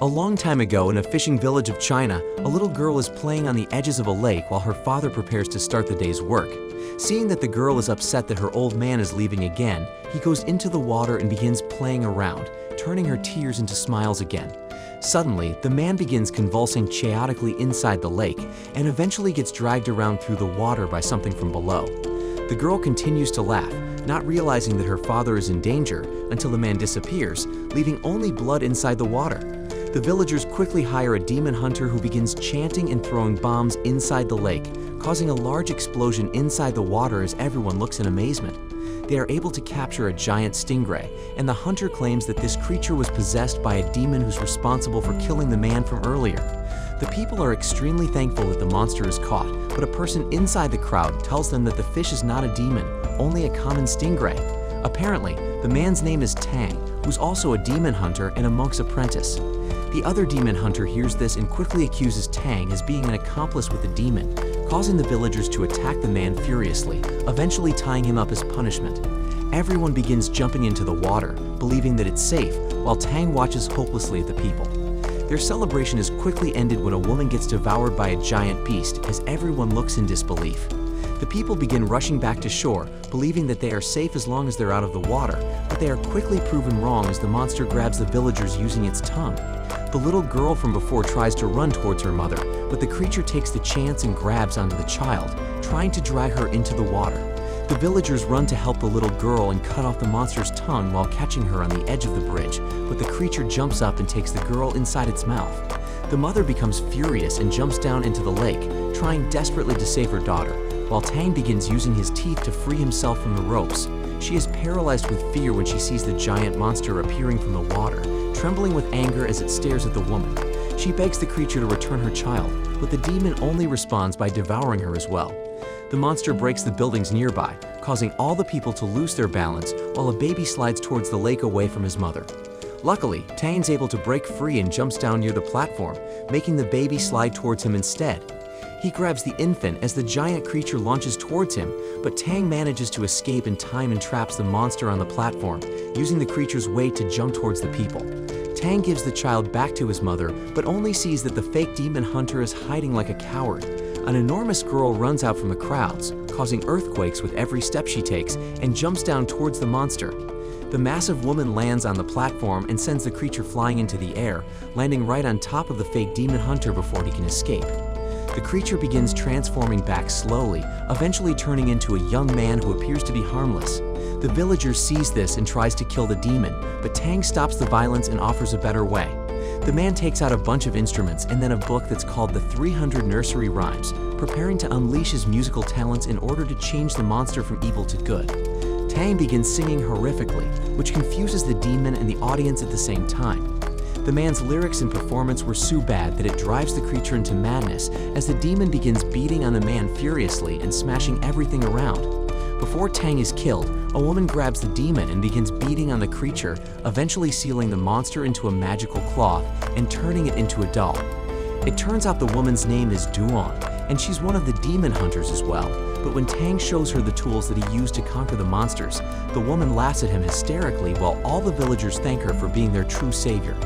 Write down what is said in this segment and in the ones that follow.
A long time ago in a fishing village of China, a little girl is playing on the edges of a lake while her father prepares to start the day's work. Seeing that the girl is upset that her old man is leaving again, he goes into the water and begins playing around, turning her tears into smiles again. Suddenly, the man begins convulsing chaotically inside the lake and eventually gets dragged around through the water by something from below. The girl continues to laugh, not realizing that her father is in danger until the man disappears, leaving only blood inside the water. The villagers quickly hire a demon hunter who begins chanting and throwing bombs inside the lake, causing a large explosion inside the water as everyone looks in amazement. They are able to capture a giant stingray, and the hunter claims that this creature was possessed by a demon who's responsible for killing the man from earlier. The people are extremely thankful that the monster is caught, but a person inside the crowd tells them that the fish is not a demon, only a common stingray. Apparently, the man's name is Tang, who's also a demon hunter and a monk's apprentice. The other demon hunter hears this and quickly accuses Tang as being an accomplice with the demon, causing the villagers to attack the man furiously, eventually tying him up as punishment. Everyone begins jumping into the water, believing that it's safe, while Tang watches hopelessly at the people. Their celebration is quickly ended when a woman gets devoured by a giant beast as everyone looks in disbelief. The people begin rushing back to shore, believing that they are safe as long as they're out of the water, but they are quickly proven wrong as the monster grabs the villagers using its tongue. The little girl from before tries to run towards her mother, but the creature takes the chance and grabs onto the child, trying to drag her into the water. The villagers run to help the little girl and cut off the monster's tongue while catching her on the edge of the bridge, but the creature jumps up and takes the girl inside its mouth. The mother becomes furious and jumps down into the lake, trying desperately to save her daughter, while Tang begins using his teeth to free himself from the ropes. She is paralyzed with fear when she sees the giant monster appearing from the water, trembling with anger as it stares at the woman. She begs the creature to return her child, but the demon only responds by devouring her as well. The monster breaks the buildings nearby, causing all the people to lose their balance while a baby slides towards the lake away from his mother. Luckily, Tang's able to break free and jumps down near the platform, making the baby slide towards him instead. He grabs the infant as the giant creature launches towards him, but Tang manages to escape in time and traps the monster on the platform, using the creature's weight to jump towards the people. Tang gives the child back to his mother, but only sees that the fake demon hunter is hiding like a coward. An enormous girl runs out from the crowds, causing earthquakes with every step she takes, and jumps down towards the monster. The massive woman lands on the platform and sends the creature flying into the air, landing right on top of the fake demon hunter before he can escape. The creature begins transforming back slowly, eventually turning into a young man who appears to be harmless. The villager sees this and tries to kill the demon, but Tang stops the violence and offers a better way. The man takes out a bunch of instruments and then a book that's called the 300 Nursery Rhymes, preparing to unleash his musical talents in order to change the monster from evil to good. Tang begins singing horrifically, which confuses the demon and the audience at the same time. The man's lyrics and performance were so bad that it drives the creature into madness as the demon begins beating on the man furiously and smashing everything around. Before Tang is killed, a woman grabs the demon and begins beating on the creature, eventually sealing the monster into a magical cloth and turning it into a doll. It turns out the woman's name is Duan, and she's one of the demon hunters as well. But when Tang shows her the tools that he used to conquer the monsters, the woman laughs at him hysterically while all the villagers thank her for being their true savior.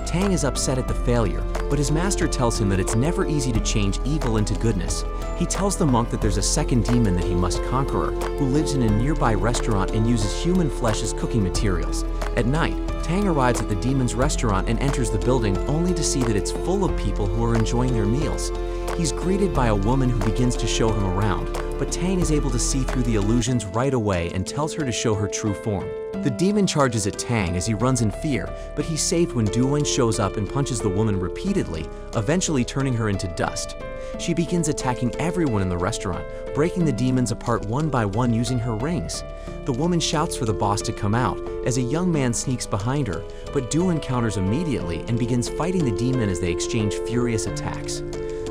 Tang is upset at the failure, but his master tells him that it's never easy to change evil into goodness. He tells the monk that there's a second demon that he must conquer, who lives in a nearby restaurant and uses human flesh as cooking materials. At night, Tang arrives at the demon's restaurant and enters the building only to see that it's full of people who are enjoying their meals. He's greeted by a woman who begins to show him around, but Tang is able to see through the illusions right away and tells her to show her true form. The demon charges at Tang as he runs in fear, but he's saved when Duan shows up and punches the woman repeatedly, eventually turning her into dust. She begins attacking everyone in the restaurant, breaking the demons apart one by one using her rings. The woman shouts for the boss to come out as a young man sneaks behind her, but Duan counters immediately and begins fighting the demon as they exchange furious attacks.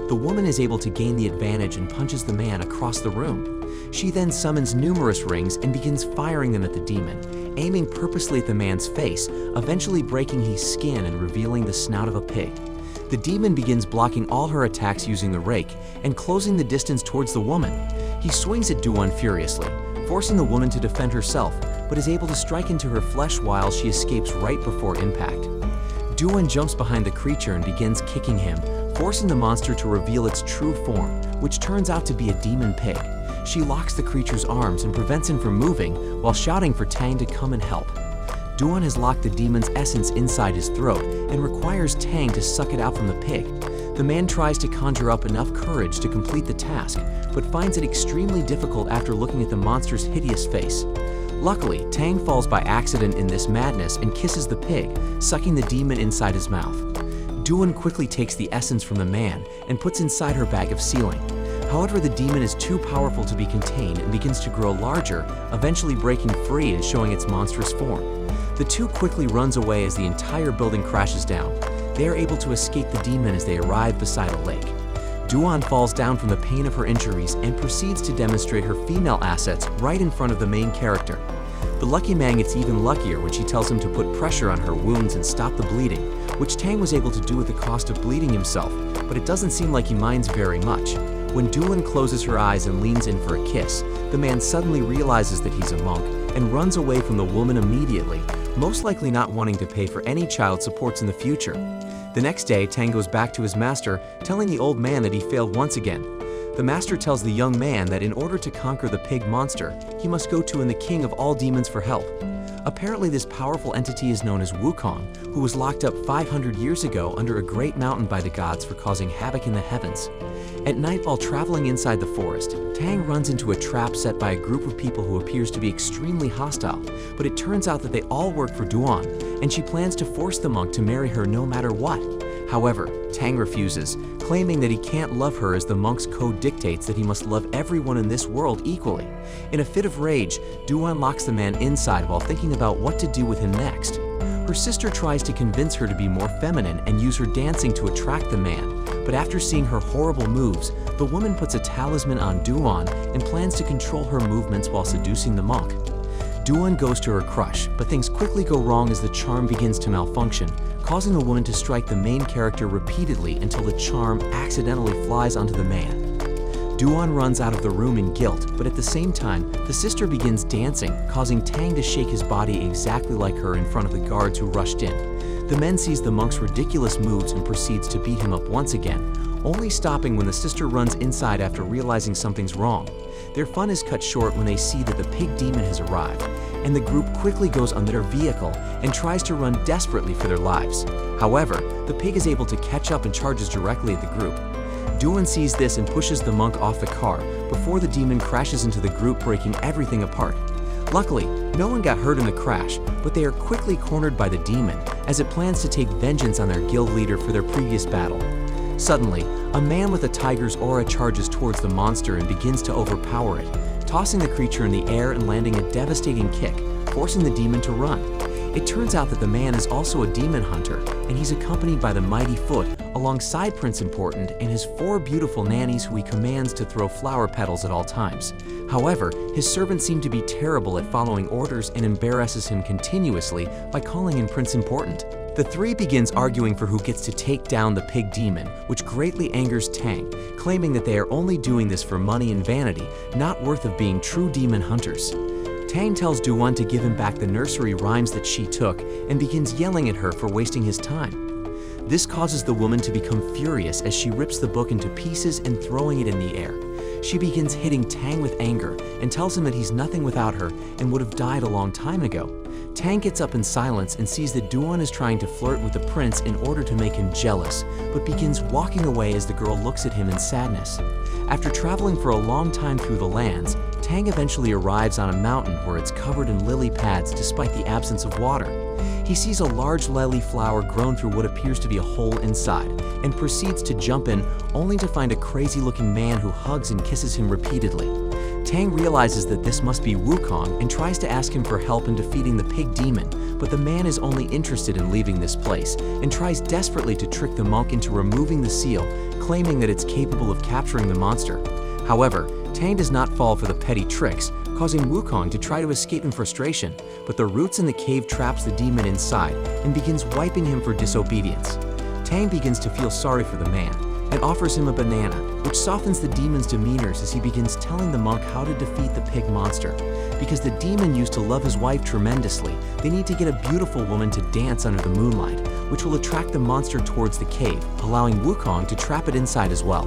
The woman is able to gain the advantage and punches the man across the room. She then summons numerous rings and begins firing them at the demon, aiming purposely at the man's face, eventually breaking his skin and revealing the snout of a pig. The demon begins blocking all her attacks using the rake and closing the distance towards the woman. He swings at Duan furiously, forcing the woman to defend herself, but is able to strike into her flesh while she escapes right before impact. Duan jumps behind the creature and begins kicking him, forcing the monster to reveal its true form, which turns out to be a demon pig. She locks the creature's arms and prevents him from moving while shouting for Tang to come and help. Duan has locked the demon's essence inside his throat and requires Tang to suck it out from the pig. The man tries to conjure up enough courage to complete the task, but finds it extremely difficult after looking at the monster's hideous face. Luckily, Tang falls by accident in this madness and kisses the pig, sucking the demon inside his mouth. Duan quickly takes the essence from the man and puts inside her bag of sealing. However, the demon is too powerful to be contained and begins to grow larger, eventually breaking free and showing its monstrous form. The two quickly runs away as the entire building crashes down. They are able to escape the demon as they arrive beside a lake. Duan falls down from the pain of her injuries and proceeds to demonstrate her female assets right in front of the main character. The lucky man gets even luckier when she tells him to put pressure on her wounds and stop the bleeding, which Tang was able to do at the cost of bleeding himself, but it doesn't seem like he minds very much. When Duan closes her eyes and leans in for a kiss, the man suddenly realizes that he's a monk and runs away from the woman immediately, most likely not wanting to pay for any child supports in the future. The next day, Tang goes back to his master, telling the old man that he failed once again. The master tells the young man that in order to conquer the pig monster, he must go to the king of all demons for help. Apparently, this powerful entity is known as Wukong, who was locked up 500 years ago under a great mountain by the gods for causing havoc in the heavens. At night, while traveling inside the forest, Tang runs into a trap set by a group of people who appears to be extremely hostile, but it turns out that they all work for Duan, and she plans to force the monk to marry her no matter what. However, Tang refuses, claiming that he can't love her as the monk's code dictates that he must love everyone in this world equally. In a fit of rage, Duan locks the man inside while thinking about what to do with him next. Her sister tries to convince her to be more feminine and use her dancing to attract the man, but after seeing her horrible moves, the woman puts a talisman on Duan and plans to control her movements while seducing the monk. Duan goes to her crush, but things quickly go wrong as the charm begins to malfunction, causing the woman to strike the main character repeatedly until the charm accidentally flies onto the man. Duan runs out of the room in guilt, but at the same time, the sister begins dancing, causing Tang to shake his body exactly like her in front of the guards who rushed in. The man sees the monk's ridiculous moves and proceeds to beat him up once again, only stopping when the sister runs inside after realizing something's wrong. Their fun is cut short when they see that the pig demon has arrived, and the group quickly goes on their vehicle and tries to run desperately for their lives. However, the pig is able to catch up and charges directly at the group. Duan sees this and pushes the monk off the car before the demon crashes into the group, breaking everything apart. Luckily, no one got hurt in the crash, but they are quickly cornered by the demon as it plans to take vengeance on their guild leader for their previous battle. Suddenly, a man with a tiger's aura charges towards the monster and begins to overpower it, tossing the creature in the air and landing a devastating kick, forcing the demon to run. It turns out that the man is also a demon hunter, and he's accompanied by the mighty Foot, alongside Prince Important and his 4 beautiful nannies who he commands to throw flower petals at all times. However, his servants seem to be terrible at following orders and embarrasses him continuously by calling in Prince Important. The three begins arguing for who gets to take down the pig demon, which greatly angers Tang, claiming that they are only doing this for money and vanity, not worth of being true demon hunters. Tang tells Duan to give him back the nursery rhymes that she took and begins yelling at her for wasting his time. This causes the woman to become furious as she rips the book into pieces and throwing it in the air. She begins hitting Tang with anger and tells him that he's nothing without her and would have died a long time ago. Tang gets up in silence and sees that Duan is trying to flirt with the prince in order to make him jealous, but begins walking away as the girl looks at him in sadness. After traveling for a long time through the lands, Tang eventually arrives on a mountain where it's covered in lily pads despite the absence of water. He sees a large lily flower grown through what appears to be a hole inside, and proceeds to jump in, only to find a crazy-looking man who hugs and kisses him repeatedly. Tang realizes that this must be Wukong and tries to ask him for help in defeating the pig demon, but the man is only interested in leaving this place and tries desperately to trick the monk into removing the seal, claiming that it's capable of capturing the monster. However, Tang does not fall for the petty tricks, causing Wukong to try to escape in frustration, but the roots in the cave traps the demon inside and begins wiping him for disobedience. Tang begins to feel sorry for the man and offers him a banana, which softens the demon's demeanors as he begins telling the monk how to defeat the pig monster. Because the demon used to love his wife tremendously, they need to get a beautiful woman to dance under the moonlight, which will attract the monster towards the cave, allowing Wukong to trap it inside as well.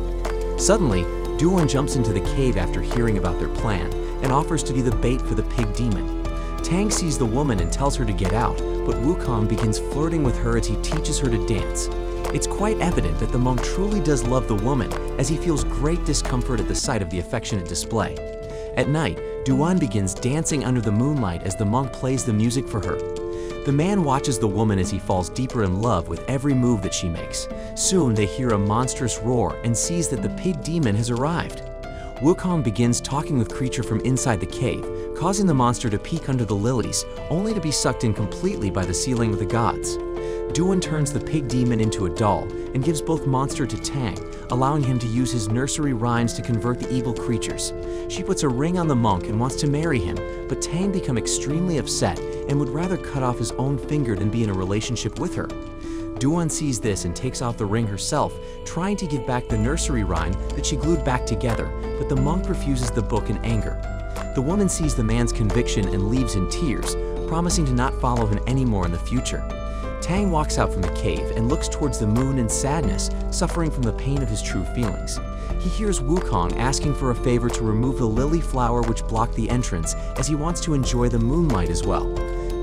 Suddenly, Duan jumps into the cave after hearing about their plan and offers to be the bait for the pig demon. Tang sees the woman and tells her to get out, but Wukong begins flirting with her as he teaches her to dance. It's quite evident that the monk truly does love the woman, as he feels great discomfort at the sight of the affectionate display. At night, Duan begins dancing under the moonlight as the monk plays the music for her. The man watches the woman as he falls deeper in love with every move that she makes. Soon they hear a monstrous roar and sees that the pig demon has arrived. Wukong begins talking with creature from inside the cave, causing the monster to peek under the lilies, only to be sucked in completely by the sealing of the gods. Duan turns the pig demon into a doll and gives both monster to Tang, allowing him to use his nursery rhymes to convert the evil creatures. She puts a ring on the monk and wants to marry him, but Tang becomes extremely upset and would rather cut off his own finger than be in a relationship with her. Duan sees this and takes off the ring herself, trying to give back the nursery rhyme that she glued back together, but the monk refuses the book in anger. The woman sees the man's conviction and leaves in tears, promising to not follow him anymore in the future. Tang walks out from the cave and looks towards the moon in sadness, suffering from the pain of his true feelings. He hears Wukong asking for a favor to remove the lily flower which blocked the entrance, as he wants to enjoy the moonlight as well.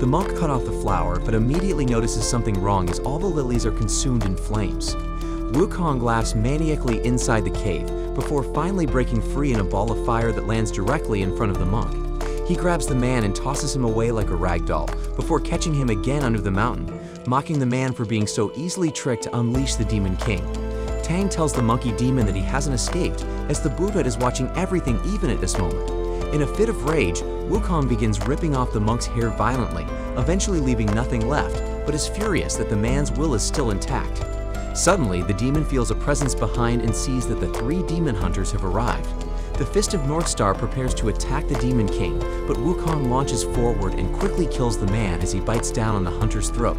The monk cut off the flower, but immediately notices something wrong as all the lilies are consumed in flames. Wukong laughs maniacally inside the cave, before finally breaking free in a ball of fire that lands directly in front of the monk. He grabs the man and tosses him away like a rag doll, before catching him again under the mountain, mocking the man for being so easily tricked to unleash the Demon King. Tang tells the monkey demon that he hasn't escaped, as the Buddha is watching everything even at this moment. In a fit of rage, Wukong begins ripping off the monk's hair violently, eventually leaving nothing left, but is furious that the man's will is still intact. Suddenly, the demon feels a presence behind and sees that the 3 demon hunters have arrived. The Fist of North Star prepares to attack the Demon King, but Wukong launches forward and quickly kills the man as he bites down on the hunter's throat.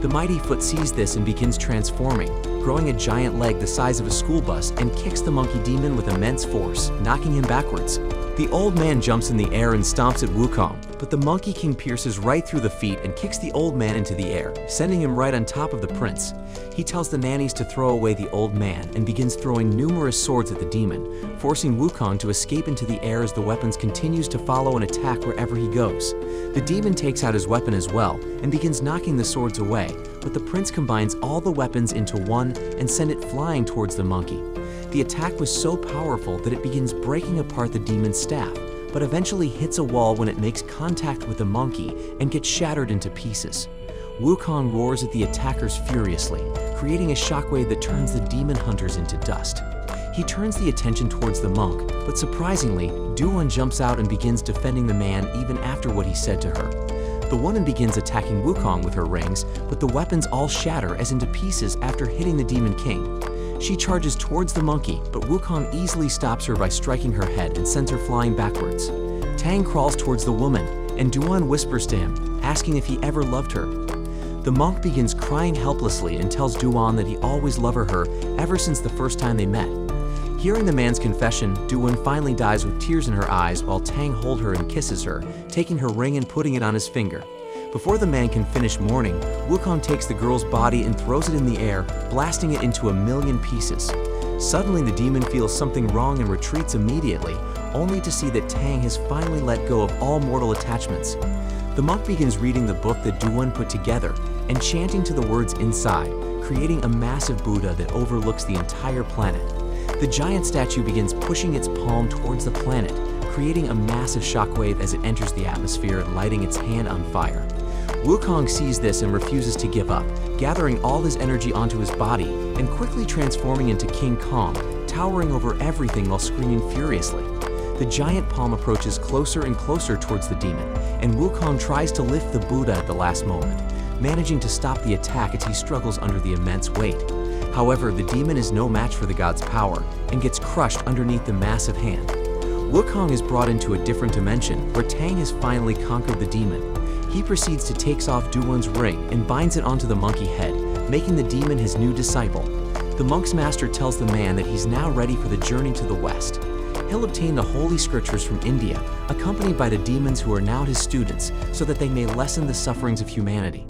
The mighty foot sees this and begins transforming, growing a giant leg the size of a school bus, and kicks the monkey demon with immense force, knocking him backwards. The old man jumps in the air and stomps at Wukong, but the Monkey King pierces right through the feet and kicks the old man into the air, sending him right on top of the prince. He tells the nannies to throw away the old man and begins throwing numerous swords at the demon, forcing Wukong to escape into the air as the weapons continues to follow and attack wherever he goes. The demon takes out his weapon as well and begins knocking the swords away, but the prince combines all the weapons into one and sends it flying towards the monkey. The attack was so powerful that it begins breaking apart the demon's staff, but eventually hits a wall when it makes contact with the monkey and gets shattered into pieces. Wukong roars at the attackers furiously, creating a shockwave that turns the demon hunters into dust. He turns the attention towards the monk, but surprisingly, Duan jumps out and begins defending the man even after what he said to her. The woman begins attacking Wukong with her rings, but the weapons all shatter as into pieces after hitting the Demon King. She charges towards the monkey, but Wukong easily stops her by striking her head and sends her flying backwards. Tang crawls towards the woman, and Duan whispers to him, asking if he ever loved her. The monk begins crying helplessly and tells Duan that he always loved her ever since the first time they met. Hearing the man's confession, Duan finally dies with tears in her eyes while Tang holds her and kisses her, taking her ring and putting it on his finger. Before the man can finish mourning, Wukong takes the girl's body and throws it in the air, blasting it into 1,000,000 pieces. Suddenly, the demon feels something wrong and retreats immediately, only to see that Tang has finally let go of all mortal attachments. The monk begins reading the book that Duan put together and chanting to the words inside, creating a massive Buddha that overlooks the entire planet. The giant statue begins pushing its palm towards the planet, creating a massive shockwave as it enters the atmosphere, lighting its hand on fire. Wukong sees this and refuses to give up, gathering all his energy onto his body and quickly transforming into King Kong, towering over everything while screaming furiously. The giant palm approaches closer and closer towards the demon, and Wukong tries to lift the Buddha at the last moment, managing to stop the attack as he struggles under the immense weight. However, the demon is no match for the god's power and gets crushed underneath the massive hand. Wukong is brought into a different dimension where Tang has finally conquered the demon. He proceeds to take off Duan's ring and binds it onto the monkey head, making the demon his new disciple. The monk's master tells the man that he's now ready for the journey to the west. He'll obtain the holy scriptures from India, accompanied by the demons who are now his students, so that they may lessen the sufferings of humanity.